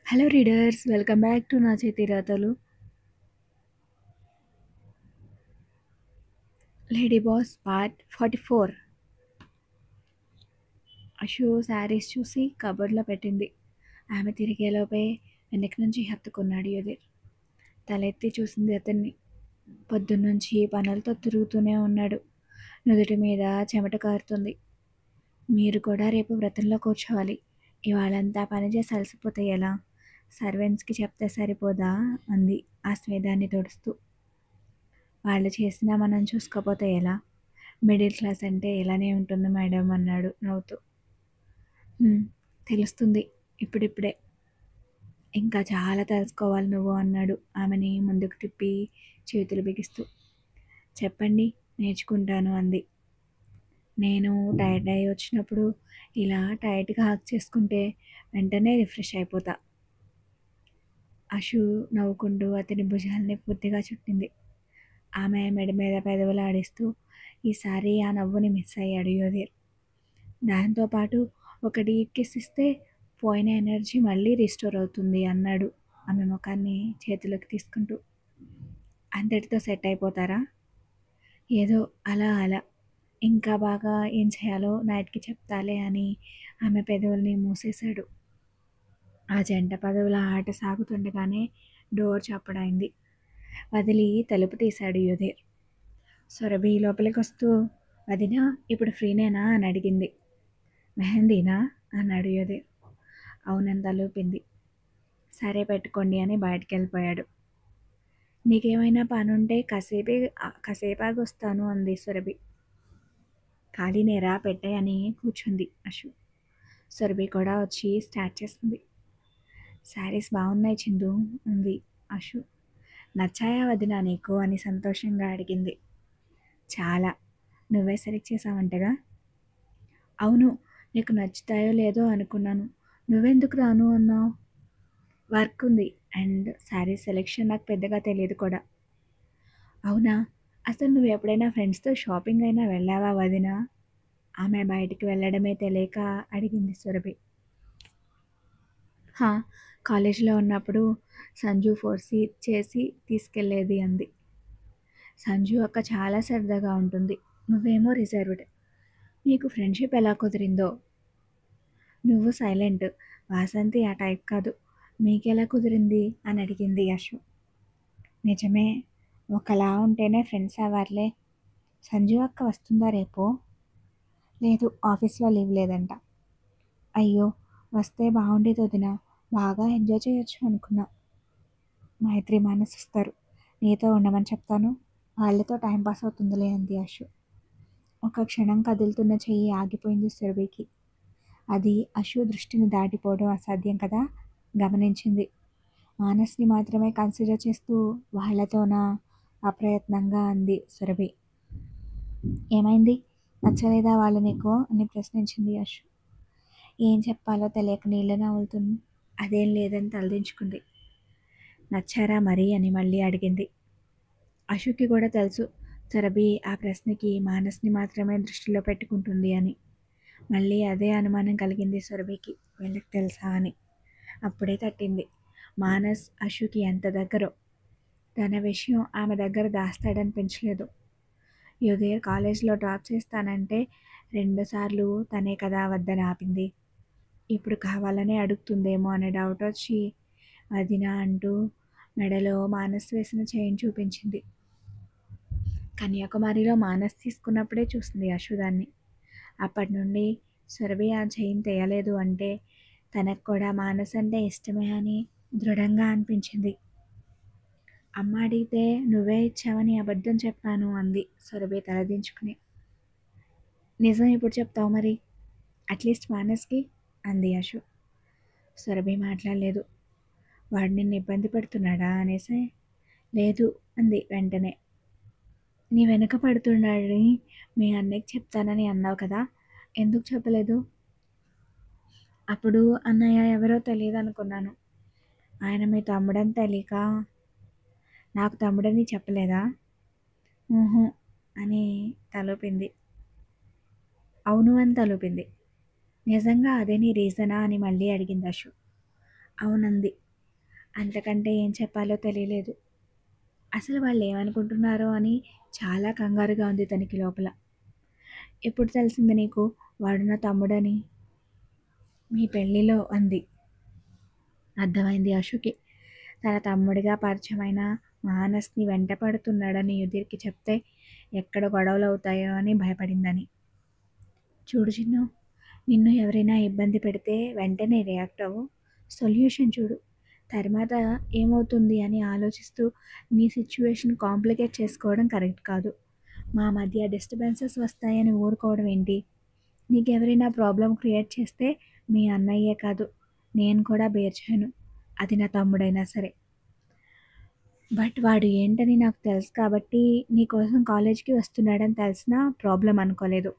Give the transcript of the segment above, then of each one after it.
Hello readers, welcome back to నా చేతి రాతలు. Lady boss part 44. Ashu saris చూసి కబోర్డ్లో పెట్టింది. ఆమె తిరిగేలోపే వెనక నుంచి హత్తుకున్నాడు యుధిర్. తలెత్తి చూసింది అతన్ని. పొద్దున్నుంచి పనులతో తిరుగుతూనే ఉన్నాడు. నుదుటి మీద చెమట కారుతుంది. మీరు కూడా రేపు వ్రతంలో కూర్చోవాలి. ఇవాళంతా పనిచేసి అలసిపోతే ఎలా? సర్వెంట్స్కి చెప్తే సరిపోదా అంది ఆ స్వేదాన్ని తుడుస్తూ. వాళ్ళు చేసినా మనం చూసుకోపోతే ఎలా? మిడిల్ క్లాస్ అంటే ఇలానే ఉంటుంది మేడం అన్నాడు నవ్వుతూ. తెలుస్తుంది ఇప్పుడిప్పుడే. ఇంకా చాలా తెలుసుకోవాలి నువ్వు అన్నాడు ఆమెని ముందుకు తిప్పి చేతులు బిగిస్తూ. చెప్పండి, నేర్చుకుంటాను అంది. నేను టైర్డ్ అయ్యి వచ్చినప్పుడు ఇలా టైట్గా హక్ చేసుకుంటే వెంటనే రిఫ్రెష్ అయిపోతా. అషు నవ్వుకుంటూ అతని భుజాల్ని పూర్తిగా చుట్టింది. ఆమె మెడ మీద పెదవులు ఆడిస్తూ ఈసారి ఆ నవ్వుని మిస్ అయ్యాడు యుధిర్. దాంతోపాటు ఒక డీప్ కిస్ ఇస్తే పోయిన ఎనర్జీ మళ్ళీ రీస్టోర్ అవుతుంది అన్నాడు ఆమె ముఖాన్ని చేతిలోకి తీసుకుంటూ. అంతటితో సెట్ అయిపోతారా? ఏదో అలా అలా. ఇంకా బాగా ఏం చేయాలో నైట్కి చెప్తాలే అని ఆమె పెదవుల్ని మూసేశాడు. ఆ జంట పదవుల ఆట సాగుతుండగానే డోర్ చప్పుడైంది. వదిలి తలుపు తీశాడు యుధిర్. సురభి లోపలికి వస్తూ, వదినా ఇప్పుడు ఫ్రీనేనా అని అడిగింది. మెహందీనా అన్నాడు యుధిర్. అవునని తలూపింది. సరే పెట్టుకోండి అని బయటికి వెళ్ళిపోయాడు. నీకేమైనా పనుంటే కాసేపాగి వస్తాను అంది సురభి. ఖాళీనేరా పెట్టే అని కూర్చుంది అషు. సురభి కూడా వచ్చి స్టార్ట్ చేసింది. శారీస్ బాగున్నాయి చిందు అంది అషు. నచ్చాయా వదినా నీకు అని సంతోషంగా అడిగింది. చాలా. నువ్వే సెలెక్ట్ చేసావంటగా? అవును, నీకు నచ్చుతాయో లేదో అనుకున్నాను. నువ్వెందుకు రాను అన్నావు? వర్క్ ఉంది అండ్ శారీ సెలెక్షన్ నాకు పెద్దగా తెలియదు కూడా. అవునా? అసలు నువ్వు ఎప్పుడైనా ఫ్రెండ్స్తో షాపింగ్ అయినా వెళ్ళావా వదినా? ఆమె బయటికి వెళ్ళడమే తెలియక అడిగింది సురభి. హా, కాలేజీలో ఉన్నప్పుడు సంజు ఫోర్సి చేసి తీసుకెళ్లేది అంది. సంజు అక్క చాలా సరదాగా ఉంటుంది. నువ్వేమో రిజర్వ్డ్. నీకు ఫ్రెండ్షిప్ ఎలా కుదిరిందో? నువ్వు సైలెంట్. వాసంతి ఆ టైప్ కాదు. మీకెలా కుదిరింది అని అడిగింది యశు. నిజమే, ఒకలా ఉంటేనే ఫ్రెండ్స్ అవ్వర్లే. సంజు అక్క వస్తుందా రేపు? లేదు, ఆఫీస్లో లీవ్ లేదంట. అయ్యో, వస్తే బాగుండేది వదిన. బాగా ఎంజాయ్ చేయొచ్చు అనుకున్నా. మైత్రి మానస్ వస్తారు. నీతో ఉండమని చెప్తాను. వాళ్ళతో టైంపాస్ అవుతుందిలే అంది యశు. ఒక క్షణం కదులుతున్న చెయ్యి ఆగిపోయింది సురభికి. అది అషు దృష్టిని దాటిపోవడం అసాధ్యం కదా. గమనించింది. మానస్ని మాత్రమే కన్సిడర్ చేస్తూ వాళ్ళతోనా అప్రయత్నంగా అంది సురభి. ఏమైంది, నచ్చలేదా వాళ్ళు నీకు అని ప్రశ్నించింది అషు. ఏం చెప్పాలో తెలియక నీళ్ళ నవ్వులుతుంది. అదేం లేదని తలదించుకుంది. నచ్చారా మరి అని మళ్ళీ అడిగింది. అషుకి కూడా తెలుసు సురభి ఆ ప్రశ్నకి మానస్ని మాత్రమే దృష్టిలో పెట్టుకుంటుంది అని. మళ్ళీ అదే అనుమానం కలిగింది సురభికి, వీళ్ళకి తెలుసా అని. అప్పుడే తట్టింది. మానస్ అషుకి ఎంత దగ్గరో. తన విషయం ఆమె దగ్గర దాస్తాడనిపించలేదు. యుధిర్ కాలేజీలో డ్రాప్ చేస్తానంటే 2 సార్లు తనే కదా వద్దని ఆపింది. ఇప్పుడు కావాలనే అడుగుతుందేమో అనే డౌట్ వచ్చి వదినా అంటూ మెడలో మానస్ వేసిన చైన్ చూపించింది. కన్యాకుమారిలో మానస్ తీసుకున్నప్పుడే చూసింది అషు దాన్ని. అప్పటి నుండి సురభి ఆ చైన్ తెయలేదు అంటే తనకు కూడా మానస్ అంటే ఇష్టమే అని దృఢంగా అనిపించింది. అమ్మ అడిగితే నువ్వే ఇచ్చావని అబద్ధం చెప్పాను అంది సురభి తలదించుకుని. నిజం ఎప్పుడు చెప్తావు మరి? అట్లీస్ట్ మానస్కి అంది అషు. సురభి మాట్లాడలేదు. వాడు నిన్ను ఇబ్బంది పెడుతున్నాడా అనేసి. లేదు అంది వెంటనే. నీ వెనక పడుతున్నాడని మీ అన్నయ్యకి చెప్తానని అన్నావు కదా, ఎందుకు చెప్పలేదు? అప్పుడు అన్నయ్య ఎవరో తెలియదు అనుకున్నాను. ఆయన మీ తమ్ముడని తెలియక. నాకు తమ్ముడని చెప్పలేదా? ఊహు అని తలూపింది. అవును అని తలూపింది. నిజంగా అదే నీ రీజనా అని మళ్ళీ అడిగింది అషు. అవునంది. అంతకంటే ఏం చెప్పాలో తెలియలేదు. అసలు వాళ్ళేమనుకుంటున్నారో అని చాలా కంగారుగా ఉంది తనకి లోపల. ఎప్పుడు తెలిసింది నీకు వాడు నా తమ్ముడని? మీ పెళ్ళిలో అంది. అర్థమైంది అశుకి. తన తమ్ముడిగా పరిచయమైన మానస్‌ని వెంటపడుతున్నాడని యుధిర్‌కి చెప్తే ఎక్కడ గొడవలవుతాయో అని భయపడిందని. చూడు చిన్నూ, నిన్ను ఎవరైనా ఇబ్బంది పెడితే వెంటనే రియాక్ట్ అవ్వు. సొల్యూషన్ చూడు. తర్వాత ఏమవుతుంది అని ఆలోచిస్తూ నీ సిట్యుయేషన్ కాంప్లికేట్ చేసుకోవడం కరెక్ట్ కాదు. మా మధ్య డిస్టర్బెన్సెస్ వస్తాయని ఊరుకోవడం ఏంటి? నీకెవరైనా ప్రాబ్లం క్రియేట్ చేస్తే మీ అన్నయ్యే కాదు, నేను కూడా బేర్ చేయను. అది నా తమ్ముడైనా సరే. బట్ వాడు ఏంటని నాకు తెలుసు కాబట్టి నీకోసం కాలేజ్‌కి వస్తున్నాడని తెలిసినా ప్రాబ్లమ్ అనుకోలేదు.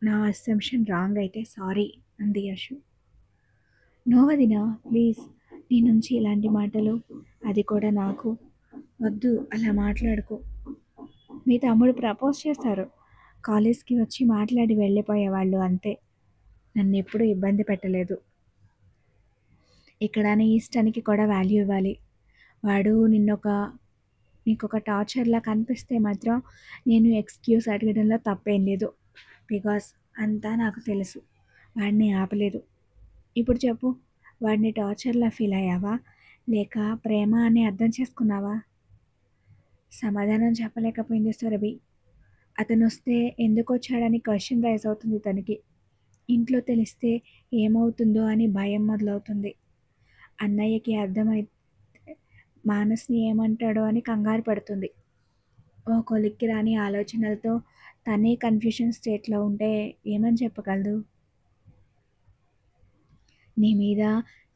నా అసంప్షన్ రాంగ్ అయితే సారీ అంది యషు. నో వదినా, ప్లీజ్, నీ నుంచి ఇలాంటి మాటలు, అది కూడా నాకు వద్దు. అలా మాట్లాడుకో. మీ తమ్ముడు ప్రపోజ్ చేశారు. కాలేజ్‌కి వచ్చి మాట్లాడి వెళ్ళిపోయేవాళ్ళు అంతే. నన్నెప్పుడూ ఇబ్బంది పెట్టలేదు. ఇక్కడ నీ ఇష్టానికి కూడా వాల్యూ ఇవ్వాలి. వాడు నీకొక టార్చర్‌లా కనిపిస్తే మాత్రం నేను ఎక్స్‌క్యూజ్ అడగడంలో తప్పేం లేదు. బికాజ్ అంతా నాకు తెలుసు. వాడిని ఆపలేదు. ఇప్పుడు చెప్పు, వాడిని టార్చర్‌లా ఫీల్ అయ్యావా? లేక ప్రేమ అని అర్థం చేసుకున్నావా? సమాధానం చెప్పలేకపోయింది సురభి. అతనొస్తే ఎందుకొచ్చాడని క్వెషన్ రైజ్ అవుతుంది తనకి. ఇంట్లో తెలిస్తే ఏమవుతుందో అని భయం మొదలవుతుంది. అన్నయ్యకి అర్థమైతే మానస్‌ని ఏమంటాడో అని కంగారు పడుతుంది. ఓ కొలిక్కి రాని ఆలోచనలతో తనే కన్‌ఫ్యూషన్ స్టేట్‌లో ఉంటే ఏమని చెప్పగలదు? నీ మీద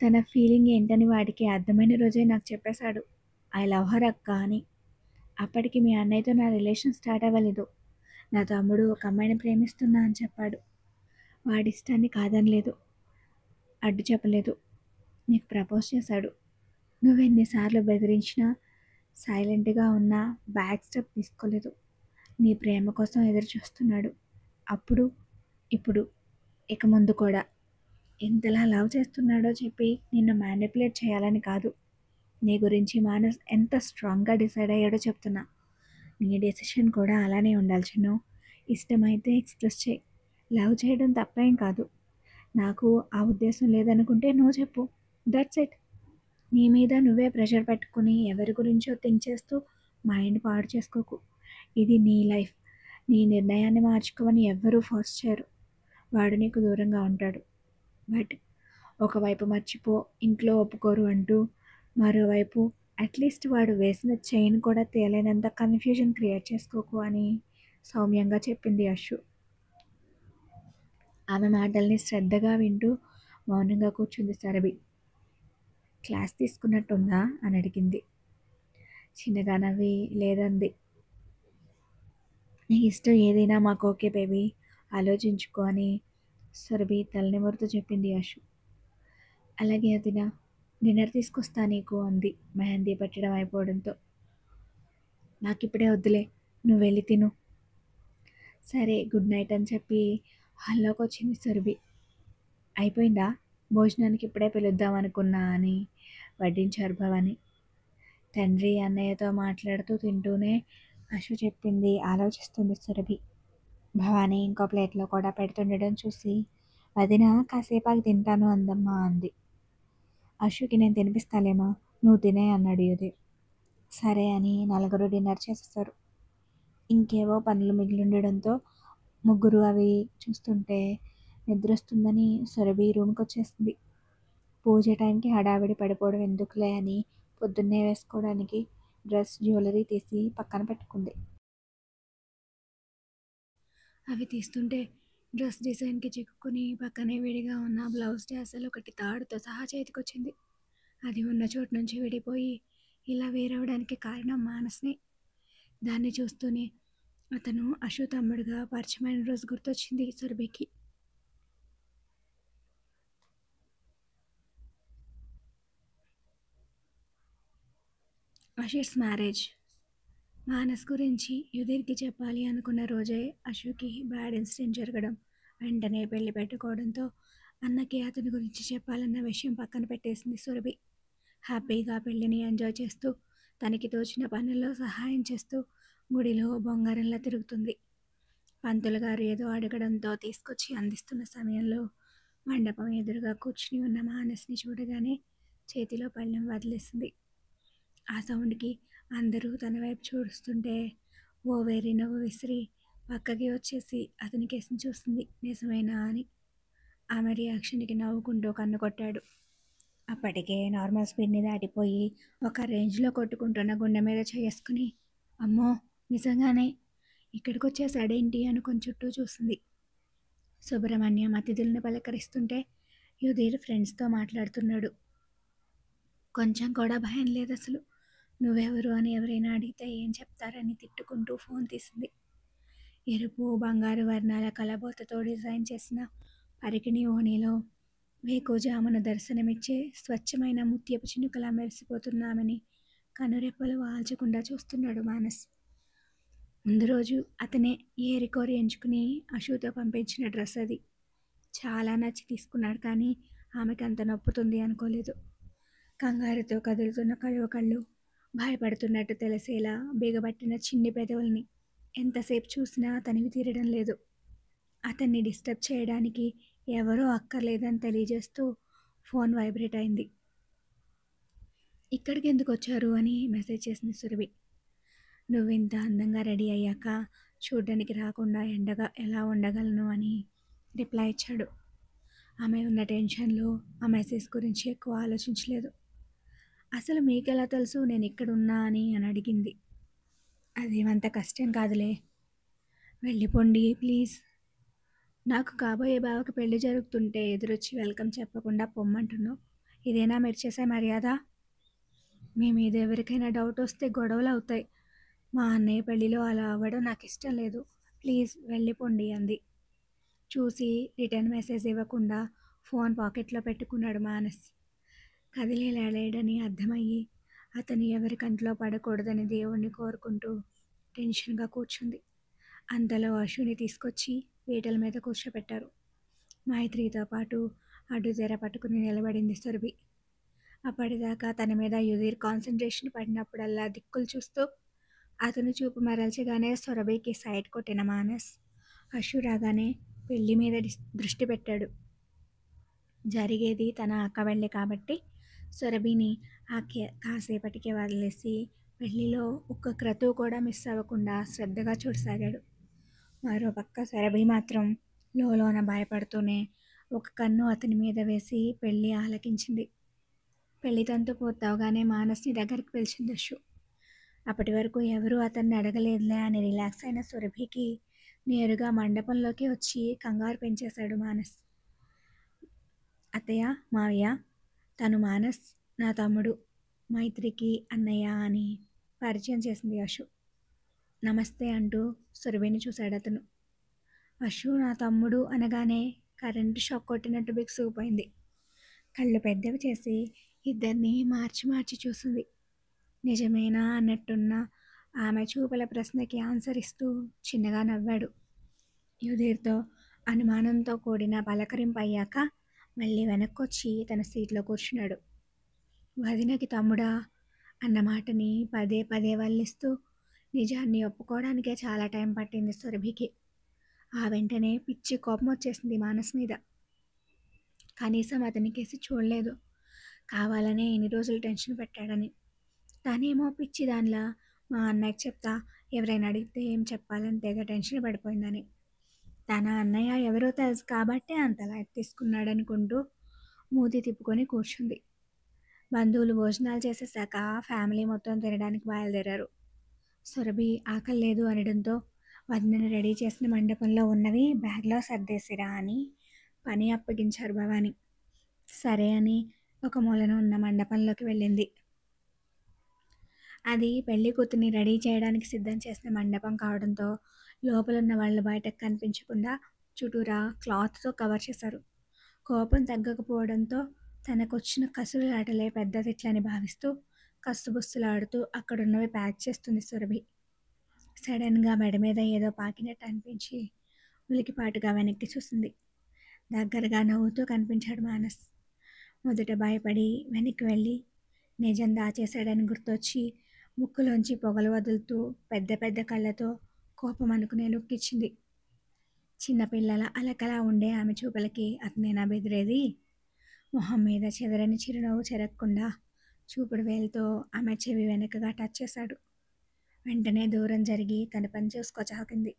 తన ఫీలింగ్ ఏంటని వాడికి అర్థమైన రోజే నాకు చెప్పేశాడు. ఐ లవ్ హర్ అక్క అని. అప్పటికి మీ అన్నయ్యతో నా రిలేషన్ స్టార్ట్ అవ్వలేదు. నా తమ్ముడు ఒక అమ్మాయిని ప్రేమిస్తున్నా అని చెప్పాడు. వాడిష్టాన్ని కాదనలేదు. అడ్డు చెప్పలేదు. నీకు ప్రపోజ్ చేశాడు. నువ్వెన్నిసార్లు బెదిరించినా, సైలెంట్‌గా ఉన్నా బ్యాక్ స్టెప్ తీసుకోలేదు. నీ ప్రేమ కోసం ఎదురు చూస్తున్నాడు. అప్పుడు, ఇప్పుడు, ఇక ముందు కూడా. ఎంతలా లవ్ చేస్తున్నాడో చెప్పి నిన్ను మ్యానిపులేట్ చేయాలని కాదు. నీ గురించి మానస్ ఎంత స్ట్రాంగ్‌గా డిసైడ్ అయ్యాడో చెప్తున్నా. నీ డెసిషన్ కూడా అలానే ఉండాలి చిన్ను. ఇష్టమైతే ఎక్స్‌ప్రెస్ చెయి. లవ్ చేయడం తప్పేం కాదు. నాకు ఆ ఉద్దేశం లేదనుకుంటే నో చెప్పు. That's it. నీ మీద నువ్వే ప్రెషర్ పెట్టుకుని ఎవరి గురించో థింక్ చేస్తూ మైండ్ పాడు చేసుకోకు. ఇది నీ లైఫ్. నీ నిర్ణయాన్ని మార్చుకోమని ఎవ్వరూ ఫోర్స్ చేయరు. వాడు నీకు దూరంగా ఉంటాడు. బట్ ఒకవైపు మర్చిపో, ఇంట్లో ఒప్పుకోరు అంటూ, మరోవైపు అట్లీస్ట్ వాడు వేసిన చైన్ కూడా తేలేనంత కన్ఫ్యూజన్ క్రియేట్ చేసుకోకు అని సౌమ్యంగా చెప్పింది అశు. ఆమె మాటల్ని శ్రద్ధగా వింటూ మౌనంగా కూర్చుంది సరభి. క్లాస్ తీసుకున్నట్టుందా అని అడిగింది. చిన్నగా నవ్వి లేదంది. నీకు ఇష్టం ఏదైనా మాకు ఓకే బేబీ, ఆలోచించుకో అని సురభి తలనిమురుతూ చెప్పింది అశు. అలాగే వదినా, డిన్నర్ తీసుకొస్తా నీకు అంది మెహందీ పెట్టడం అయిపోవడంతో. నాకిప్పుడే వద్దులే, నువ్వు వెళ్ళి తిను. సరే గుడ్ నైట్ అని చెప్పి హాల్లోకి వచ్చింది సురభి. అయిపోయిందా? భోజనానికి ఇప్పుడే పిలుద్దాం అనుకున్నా అని వడ్డించారు భవాని. తండ్రి అన్నయ్యతో మాట్లాడుతూ తింటూనే అశు చెప్పింది ఆలోచిస్తుంది సురభి. భవాని ఇంకో ప్లేట్లో కూడా పెడుతుండడం చూసి వదిన కాసేపాకి తింటాను అందమ్మా అంది. అశుకి నేను తినిపిస్తాలేమా, నువ్వు తినే అన్నాడు యుధి. సరే అని నలుగురు డిన్నర్ చేసేసారు. ఇంకేవో పనులు మిగిలిండడంతో ముగ్గురు అవి చూస్తుంటే నిద్రొస్తుందని సురభి రూమ్కి వచ్చేసింది. పూజ టైంకి హడావిడి పడిపోవడం ఎందుకులే అని పొద్దున్నే వేసుకోవడానికి డ్రెస్ జ్యువెలరీ తీసి పక్కన పెట్టుకుంది. అవి తీస్తుంటే డ్రెస్ డిజైన్కి చిక్కుకుని పక్కనే విడిగా ఉన్న బ్లౌజ్ టాసెల్ ఒకటి తాడుతో సహా చేతికొచ్చింది. అది ఉన్న చోటు నుంచి విడిపోయి ఇలా వేరవడానికి కారణం మానస్ని. దాన్ని చూస్తూనే అతను అశు తమ్ముడుగా పరిచయమైన రోజు గుర్తొచ్చింది సురభికి. అషిష్ మ్యారేజ్. మానస్ గురించి యుధిర్కి చెప్పాలి అనుకున్న రోజే అశుకి బ్యాడ్ ఇన్సిడెంట్ జరగడం, వెంటనే పెళ్లి పెట్టుకోవడంతో అన్నకి అతని గురించి చెప్పాలన్న విషయం పక్కన పెట్టేసింది సురభి. హ్యాపీగా పెళ్ళిని ఎంజాయ్ చేస్తూ, తనకి తోచిన పనుల్లో సహాయం చేస్తూ గుడిలో బొంగారంలా తిరుగుతుంది. పంతులు గారు ఏదో అడగడంతో తీసుకొచ్చి అందిస్తున్న సమయంలో మండపం ఎదురుగా కూర్చుని ఉన్న మానస్ని చూడగానే చేతిలో పళ్ళెం వదిలేసింది. ఆ సౌండ్కి అందరూ తన వైపు చూస్తుంటే ఓ వేరి నవ్వు విసిరి పక్కకి వచ్చేసి అతని కేసుని చూస్తుంది. నిజమేనా అని. ఆమె రియాక్షన్కి నవ్వుకుంటూ కన్ను కొట్టాడు. అప్పటికే నార్మల్ స్పీడ్ని దాటిపోయి ఒక రేంజ్లో కొట్టుకుంటున్న గుండె మీద చేసుకుని, అమ్మో నిజంగానే ఇక్కడికి వచ్చేసాడేంటి అనుకొని చుట్టూ చూసింది. సుబ్రహ్మణ్యం అతిథుల్ని పలకరిస్తుంటే యుధీర్ ఫ్రెండ్స్తో మాట్లాడుతున్నాడు. కొంచెం కూడా భయం లేదు అసలు. నువ్వెవరు అని ఎవరైనా అడిగితే ఏం చెప్తారని తిట్టుకుంటూ ఫోన్ తీసింది. ఎరుపు బంగారు వర్ణాల కలబోతతో డిజైన్ చేసిన పరికిణి ఓణిలో వేకుజామున దర్శనమిచ్చే స్వచ్ఛమైన ముత్యపు చినుకలా మెరిసిపోతున్నామని కనురెప్పలు వాల్చకుండా చూస్తున్నాడు మానస్. ముందు రోజు అతనే ఏరికోరి ఎంచుకుని అశుతో పంపించిన డ్రెస్ అది. చాలా నచ్చి తీసుకున్నాడు, కానీ ఆమెకి అంత నొప్పుతుంది అనుకోలేదు. కంగారుతో కదులుతున్న కలువ కళ్ళు, భయపడుతున్నట్టు తెలిసేలా బిగబట్టిన చిన్ని పెదవుల్ని ఎంతసేపు చూసినా తనివి తీరడం లేదు. అతన్ని డిస్టర్బ్ చేయడానికి ఎవరో అక్కర్లేదని తెలియజేస్తూ ఫోన్ వైబ్రేట్ అయింది. ఇక్కడికి ఎందుకు వచ్చారు అని మెసేజ్ చేసింది సురభి. నువ్వు ఇంత అందంగా రెడీ అయ్యాక చూడ్డానికి రాకుండా ఎండగా ఎలా ఉండగలను అని రిప్లై ఇచ్చాడు. ఆమె ఉన్న టెన్షన్లో ఆ మెసేజ్ గురించి ఎక్కువ ఆలోచించలేదు. అసలు మీకెలా తెలుసు నేను ఇక్కడున్నా అని అడిగింది. అదేమంత కష్టం కాదులే, వెళ్ళిపోండి ప్లీజ్. నాకు కాబోయే బావకి పెళ్లి జరుగుతుంటే ఎదురొచ్చి వెల్కమ్ చెప్పకుండా పొమ్మంటున్నావు. ఇదేనా మీరు చేసే మర్యాద? మీ మీద ఎవరికైనా డౌట్ వస్తే గొడవలు అవుతాయి. మా అన్నయ్య పెళ్లిలో అలా అవ్వడం నాకు ఇష్టం లేదు. ప్లీజ్ వెళ్ళిపోండి అంది. చూసి రిటర్న్ మెసేజ్ ఇవ్వకుండా ఫోన్ పాకెట్లో పెట్టుకున్నాడు మానస్. కదిలేలా లేడని అర్థమయ్యి అతను ఎవరి కంట్లో పడకూడదని దేవుణ్ణి కోరుకుంటూ టెన్షన్గా కూర్చుంది. అంతలో అశుని తీసుకొచ్చి పీటల మీద కూర్చోపెట్టారు. మైత్రితో పాటు అడ్డు తెర పట్టుకుని నిలబడింది సురభి. అప్పటిదాకా తన మీద యుధీర్ కాన్సన్ట్రేషన్ పడినప్పుడల్లా దిక్కులు చూస్తూ అతను చూపు మరల్చగానే సురభికి సైడ్ కొట్టిన మానస్ అశు రాగానే పెళ్లి మీద దృష్టి పెట్టాడు. జరిగేది తన అక్క పెళ్ళి కాబట్టి సురభిని కాసేపటికి వదిలేసి పెళ్లిలో ఒక్క క్రతువు కూడా మిస్ అవ్వకుండా శ్రద్ధగా చూడసాగాడు. మరోపక్క సురభి మాత్రం లోలోన భయపడుతూనే ఒక కన్ను అతని మీద వేసి పెళ్లి ఆలకించింది. పెళ్లి తంతు పూర్తవగానే మానస్ని దగ్గరికి పిలిచింది అశు. అప్పటి వరకు ఎవరూ అతన్ని అడగలేదులే అని రిలాక్స్ అయిన సురభికి నేరుగా మండపంలోకి వచ్చి కంగారు పెంచేశాడు మానస్. అత్తయ్య, మావయ్య, తను మానస్, నా తమ్ముడు, మైత్రికి అన్నయ్య అని పరిచయం చేసింది అశు. నమస్తే అంటూ సురభిని చూశాడు అతను. అశు నా తమ్ముడు అనగానే కరెంటు షాక్ కొట్టినట్టు బిగుసుకుపోయింది. కళ్ళు పెద్దవి చేసి ఇద్దరిని మార్చి మార్చి చూసింది. నిజమేనా అన్నట్టున్న ఆమె చూపుల ప్రశ్నకి ఆన్సర్ ఇస్తూ చిన్నగా నవ్వాడు. యుధీర్తో అనుమానంతో కూడిన పలకరింపు అయ్యాక మళ్ళీ వెనక్కొచ్చి తన సీట్లో కూర్చున్నాడు. వదినకి తమ్ముడా అన్న మాటని పదే పదే వల్లిస్తూ నిజాన్ని ఒప్పుకోవడానికే చాలా టైం పట్టింది సురభికి. ఆ వెంటనే పిచ్చి కోపం వచ్చేసింది మానస్ మీద. కనీసం అతనికేసి చూడలేదు, కావాలనే ఇన్ని రోజులు టెన్షన్ పెట్టాడని. తనేమో పిచ్చి దానిలా మా అన్నయ్యకి చెప్తా, ఎవరైనా అడిగితే ఏం చెప్పాలని తెగ టెన్షన్ పడిపోయిందని. తన అన్నయ్య ఎవరో తెలుసు కాబట్టే అంతలా తీసుకున్నాడనుకుంటూ మూతి తిప్పుకొని కూర్చుంది. బంధువులు భోజనాలు చేసేసాక ఫ్యామిలీ మొత్తం తినడానికి బయలుదేరారు. సురభి ఆకలి లేదు అనడంతో వదినని రెడీ చేసిన మండపంలో ఉన్నవి బ్యాగ్లో సర్దేసిరా అని పని అప్పగించారు భవాని. సరే అని ఒక మూలన ఉన్న మండపంలోకి వెళ్ళింది. అది పెళ్లి కూతుర్ని రెడీ చేయడానికి సిద్ధం చేసిన మండపం కావడంతో లోపలున్న వాళ్ళు బయటకు కనిపించకుండా చుట్టూరా క్లాత్తో కవర్ చేశారు. కోపం తగ్గకపోవడంతో తనకొచ్చిన కసురులాటలే పెద్ద తిట్లని భావిస్తూ కస్సుబుస్సులాడుతూ అక్కడున్నవి ప్యాక్ చేస్తుంది సురభి. సడన్గా మెడ మీద ఏదో పాకినట్టు అనిపించి ఉలికిపాటుగా వెనక్కి చూసింది. దగ్గరగా నవ్వుతూ కనిపించాడు మానస్. మొదట భయపడి వెనక్కి వెళ్ళి నిజం దాచేశాడని గుర్తొచ్చి ముక్కులోంచి పొగలు వదులుతూ పెద్ద పెద్ద కళ్ళతో కోపం అనుకునే లుక్ ఇచ్చింది. చిన్నపిల్లల అలకలా ఉండే ఆమె చూపులకి అతనేనా బెదిరేది? మొహం మీద చెదరని చిరునవ్వు చెరగకుండా చూపుడు వేలుతో ఆమె చెవి వెనకగా టచ్ చేశాడు. వెంటనే దూరం జరిగి తన పని చూసుకోచాకింది.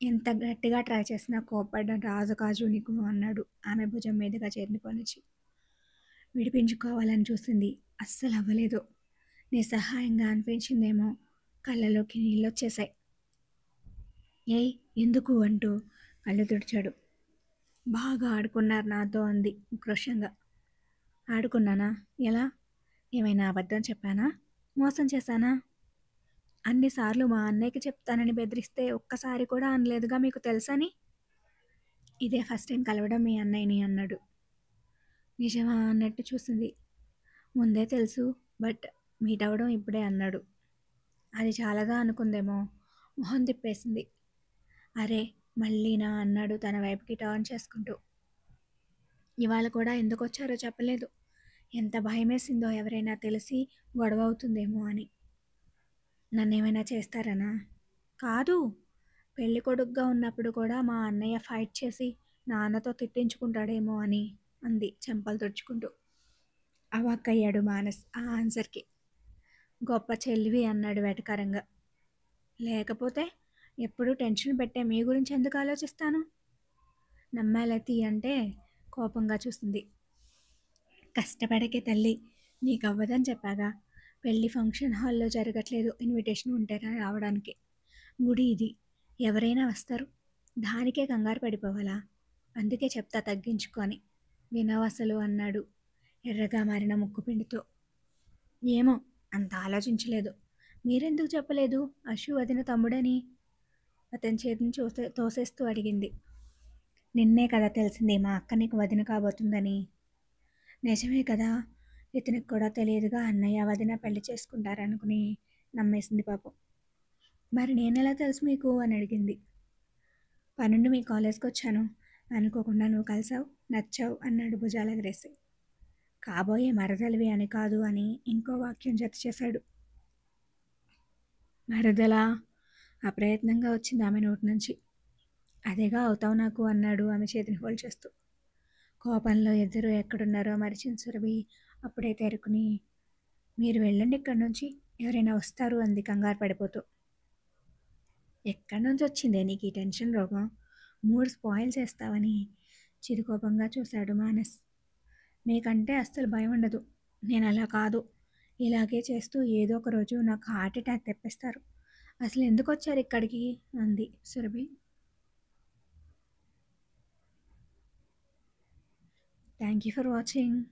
ఎంత గట్టిగా ట్రై చేసినా కోప్పడ్డ రాజు కాజు నీకు అన్నాడు ఆమె భుజం మీదుగా చేరిని పొనిచి. విడిపించుకోవాలని చూసింది. అస్సలు అవ్వలేదు. నిస్సహాయంగా అనిపించిందేమో. కళ్ళలోకి నీళ్ళొచ్చేశాయి. ఏయ్ ఎందుకు అంటూ కళ్ళు తుడిచాడు. బాగా ఆడుకున్నారు నాతో అంది ఉక్రోషంగా. ఆడుకున్నానా? ఎలా? ఏమైనా అబద్ధం చెప్పానా? మోసం చేశానా? అన్నిసార్లు మా అన్నయ్యకి చెప్తానని బెదిరిస్తే ఒక్కసారి కూడా అనలేదుగా మీకు తెలుసని. ఇదే ఫస్ట్ టైం కలవడం మీ అన్నయ్యని అన్నాడు. నిజమా అన్నట్టు చూసింది. ముందే తెలుసు, బట్ మీట్ అవ్వడం ఇప్పుడే అన్నాడు. అది చాలాగా అనుకుందేమో. మొహం తిప్పేసింది. అరే మళ్ళీనా అన్నాడు తన వైపుకి టర్న్ చేసుకుంటూ. ఇవాళ కూడా ఎందుకు వచ్చారో చెప్పలేదు. ఎంత భయమేసిందో ఎవరైనా తెలిసి గొడవ అవుతుందేమో అని. నన్నేమైనా చేస్తారనా? కాదు. పెళ్లి కొడుకుగా ఉన్నప్పుడు కూడా మా అన్నయ్య ఫైట్ చేసి నాన్నతో తిట్టించుకుంటాడేమో అని అంది చెంపలు తుడుచుకుంటూ. అవాక్కయ్యాడు మానస్ ఆ ఆన్సర్కి. గొప్ప చెల్లివి అన్నాడు వెటకారంగా. లేకపోతే ఎప్పుడూ టెన్షన్ పెట్టే మీ గురించి ఎందుకు ఆలోచిస్తాను? నమ్మాలతి అంటే కోపంగా చూస్తుంది. కష్టపడకే తల్లి, నీకు అవ్వదని చెప్పాగా. పెళ్లి ఫంక్షన్ హాల్లో జరగట్లేదు, ఇన్విటేషన్ ఉంటే రావడానికి. గుడి ఇది, ఎవరైనా వస్తారు. దానికే కంగారు పడిపోవాలా? అందుకే చెప్తా తగ్గించుకొని. వినవసలు అన్నాడు ఎర్రగా మారిన ముక్కుపిండితో. ఏమో, అంత ఆలోచించలేదు. మీరెందుకు చెప్పలేదు అశు వదిన తమ్ముడని? అతని చేతిని తోసేస్తూ అడిగింది. నిన్నే కదా తెలిసింది మా అక్క నీకు వదిన కాబోతుందని. నిజమే కదా, ఇతనికి కూడా తెలియదుగా అన్నయ్య వదిన పెళ్లి చేసుకుంటారనుకుని నమ్మేసింది పాపం. మరి నేనెలా తెలుసు మీకు అని అడిగింది. పనుండి మీ కాలేజ్కి వచ్చాను. అనుకోకుండా నువ్వు కలిసావు, నచ్చావు అన్నాడు భుజాలెగరేసి. కాబోయే మరదలివి అని కాదు అని ఇంకో వాక్యం జత చేశాడు. మరదలా? అప్రయత్నంగా వచ్చింది ఆమె నోటి నుంచి. అదేగా అవుతావు నాకు అన్నాడు ఆమె చేతిని హోల్డ్ చేస్తూ. కోపంలో ఇద్దరు ఎక్కడున్నారో మరిచిన సురభి అప్పుడే తేరుకుని, మీరు వెళ్ళండి ఇక్కడి నుంచి, ఎవరైనా వస్తారు అంది కంగారు పడిపోతూ. ఎక్కడి నుంచి వచ్చిందే నీకు ఈ టెన్షన్ రోగం? మూడ్ స్పాయిల్ చేస్తావని చిరుకోపంగా చూశాడు మానస్. మీకంటే అస్సలు భయం ఉండదు. నేను అలా కాదు. ఇలాగే చేస్తూ ఏదో ఒక రోజు నాకు హార్ట్ అటాక్ తెప్పిస్తారు. అసలు ఎందుకు వచ్చారు ఇక్కడికి అంది Surabhi. Thank you for watching.